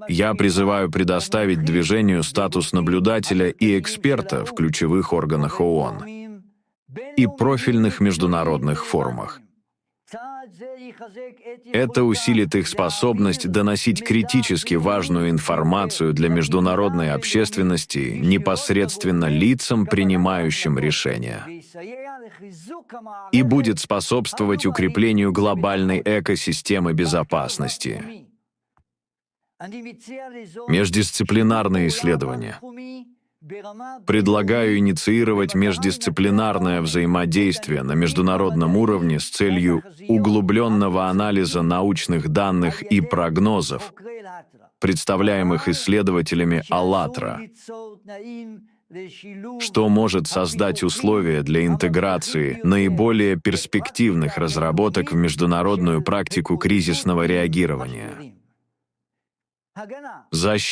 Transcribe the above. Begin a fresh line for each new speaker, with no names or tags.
Я призываю предоставить движению статус наблюдателя и эксперта в ключевых органах ООН и профильных международных форумах. Это усилит их способность доносить критически важную информацию для международной общественности непосредственно лицам, принимающим решения, и будет способствовать укреплению глобальной экосистемы безопасности. Междисциплинарные исследования. Предлагаю инициировать междисциплинарное взаимодействие на международном уровне с целью углубленного анализа научных данных и прогнозов, представляемых исследователями АЛЛАТРА, что может создать условия для интеграции наиболее перспективных разработок в международную практику кризисного реагирования. Защита